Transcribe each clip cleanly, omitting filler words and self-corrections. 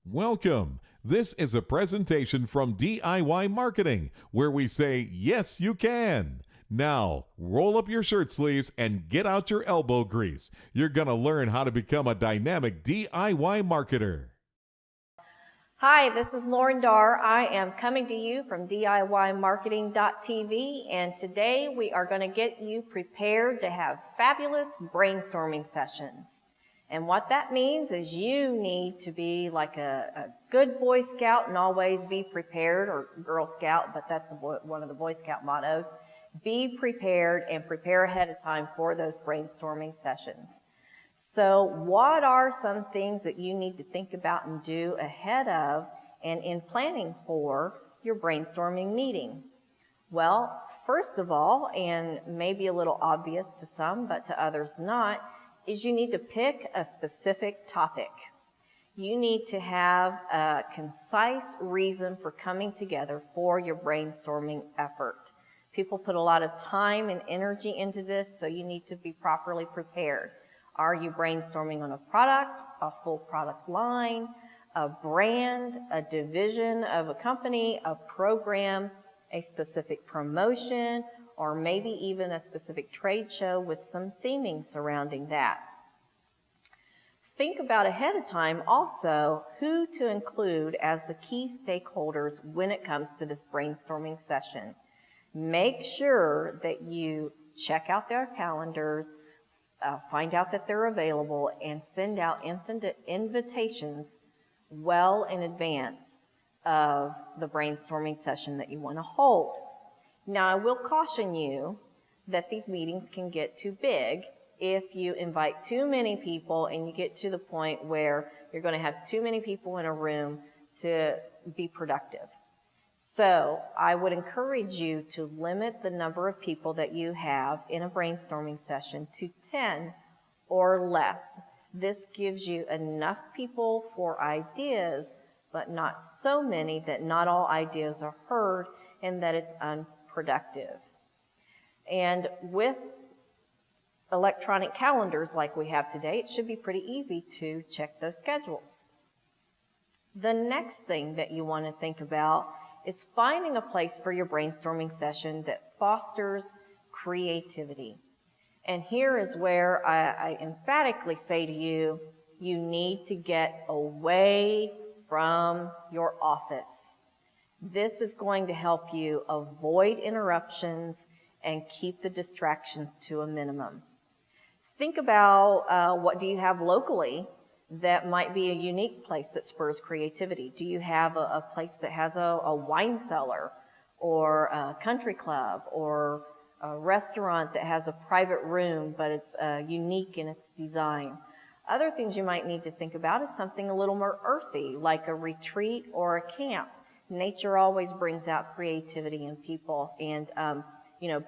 Welcome. This is a presentation from DIY Marketing, where we say, yes, you can. Now, roll up your shirt sleeves and get out your elbow grease. You're going to learn how to become a dynamic DIY marketer. Hi, this is Lauren Darr. I am coming to you from DIYmarketing.tv, and today we are going to get you prepared to have fabulous brainstorming sessions. And what that means is you need to be like a good Boy Scout and always be prepared, or Girl Scout, but that's one of the Boy Scout mottos. Be prepared and prepare ahead of time for those brainstorming sessions. So what are some things that you need to think about and do ahead of and in planning for your brainstorming meeting? Well, first of all, and maybe a little obvious to some, but to others not, is you need to pick a specific topic. You need to have a concise reason for coming together for your brainstorming effort. People put a lot of time and energy into this, so you need to be properly prepared. Are you brainstorming on a product, a full product line, a brand, a division of a company, a program, a specific promotion, or maybe even a specific trade show with some theming surrounding that? Think about ahead of time also who to include as the key stakeholders when it comes to this brainstorming session. Make sure that you check out their calendars, find out that they're available, and send out invitations well in advance of the brainstorming session that you want to hold. Now, I will caution you that these meetings can get too big if you invite too many people and you get to the point where you're going to have too many people in a room to be productive. So I would encourage you to limit the number of people that you have in a brainstorming session to 10 or less. This gives you enough people for ideas, but not so many that not all ideas are heard and that it's unproductive. And with electronic calendars like we have today, it should be pretty easy to check those schedules. The next thing that you want to think about is finding a place for your brainstorming session that fosters creativity. And here is where I emphatically say to you, you need to get away from your office. This is going to help you avoid interruptions and keep the distractions to a minimum. Think about what do you have locally that might be a unique place that spurs creativity. Do you have a place that has a wine cellar, or a country club, or a restaurant that has a private room but it's unique in its design? Other things you might need to think about is something a little more earthy, like a retreat or a camp. Nature always brings out creativity in people. And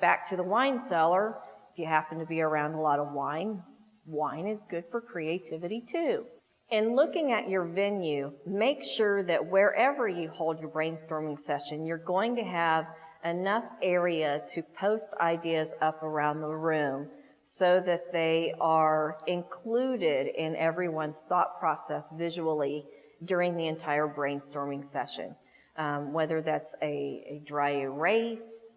back to the wine cellar, if you happen to be around a lot of wine, wine is good for creativity too. In looking at your venue, make sure that wherever you hold your brainstorming session, you're going to have enough area to post ideas up around the room so that they are included in everyone's thought process visually during the entire brainstorming session. Whether that's a dry erase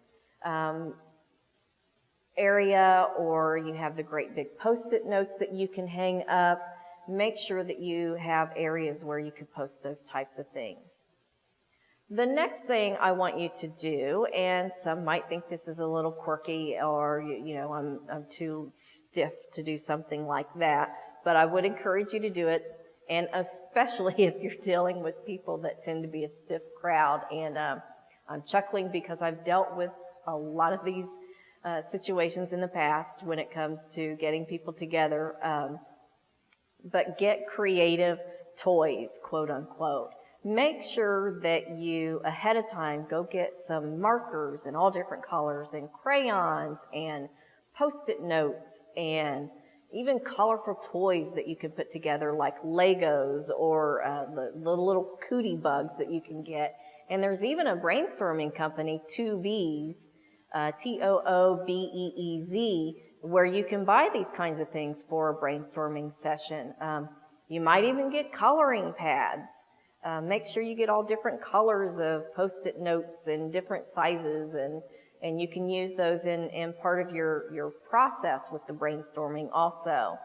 area, or you have the great big post-it notes that you can hang up, make sure that you have areas where you can post those types of things. The next thing I want you to do, and some might think this is a little quirky, or I'm too stiff to do something like that, but I would encourage you to do it, and especially if you're dealing with people that tend to be a stiff crowd. And I'm chuckling because I've dealt with a lot of these situations in the past when it comes to getting people together. But get creative toys, quote unquote. Make sure that you, ahead of time, go get some markers in all different colors, and crayons, and post-it notes, and even colorful toys that you can put together, like Legos, or the little cootie bugs that you can get. And there's even a brainstorming company, 2V's, Toobeez, where you can buy these kinds of things for a brainstorming session. You might even get coloring pads. Make sure you get all different colors of Post-it notes and different sizes, and you can use those in part of your process with the brainstorming also.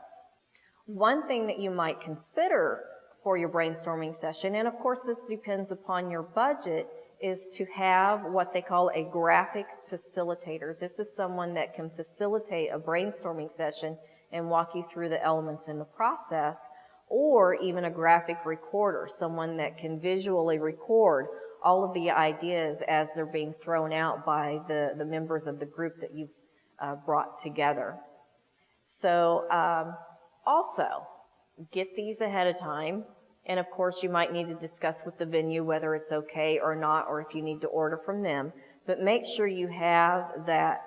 One thing that you might consider for your brainstorming session, and of course this depends upon your budget, is to have what they call a graphic facilitator. This is someone that can facilitate a brainstorming session and walk you through the elements in the process, or even a graphic recorder, someone that can visually record all of the ideas as they're being thrown out by the members of the group that you've brought together. So also, get these ahead of time. And of course, you might need to discuss with the venue whether it's okay or not, or if you need to order from them. But make sure you have that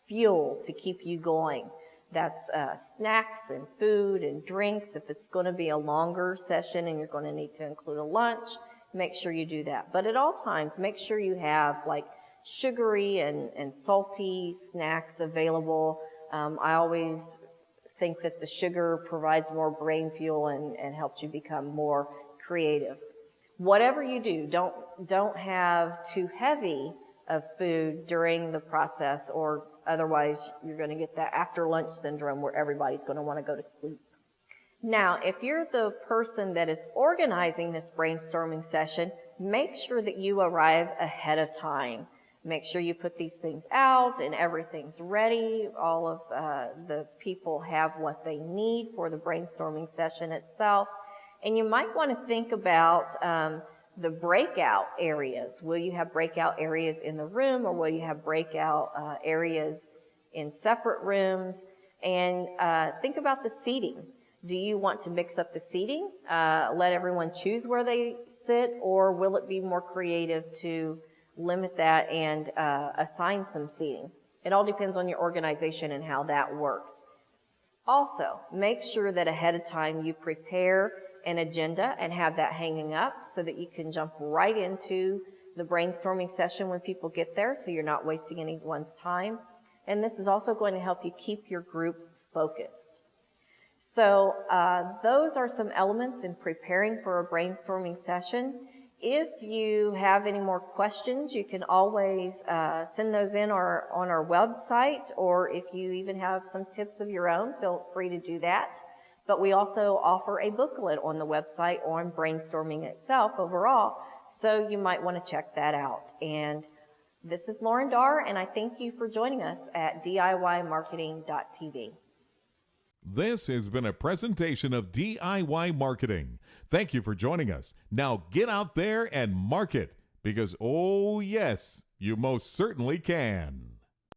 fuel to keep you going. That's snacks and food and drinks. If it's going to be a longer session and you're going to need to include a lunch, make sure you do that. But at all times, make sure you have like sugary and salty snacks available. I always think that the sugar provides more brain fuel and helps you become more creative. Whatever you do, don't have too heavy of food during the process, or otherwise you're going to get that after lunch syndrome where everybody's going to want to go to sleep. Now, if you're the person that is organizing this brainstorming session, make sure that you arrive ahead of time. Make sure you put these things out and everything's ready. All of the people have what they need for the brainstorming session itself. And you might want to think about the breakout areas. Will you have breakout areas in the room, or will you have breakout areas in separate rooms? And think about the seating. Do you want to mix up the seating, let everyone choose where they sit, or will it be more creative to limit that and assign some seating? It all depends on your organization and how that works. Also, make sure that ahead of time you prepare an agenda and have that hanging up so that you can jump right into the brainstorming session when people get there, so you're not wasting anyone's time. And this is also going to help you keep your group focused. So those are some elements in preparing for a brainstorming session. If you have any more questions, you can always send those in on our website, or if you even have some tips of your own, feel free to do that. But we also offer a booklet on the website on brainstorming itself overall, so you might want to check that out. And this is Lauren Darr, and I thank you for joining us at DIYmarketing.tv. This has been a presentation of DIY Marketing. Thank you for joining us. Now get out there and market, because oh yes, you most certainly can.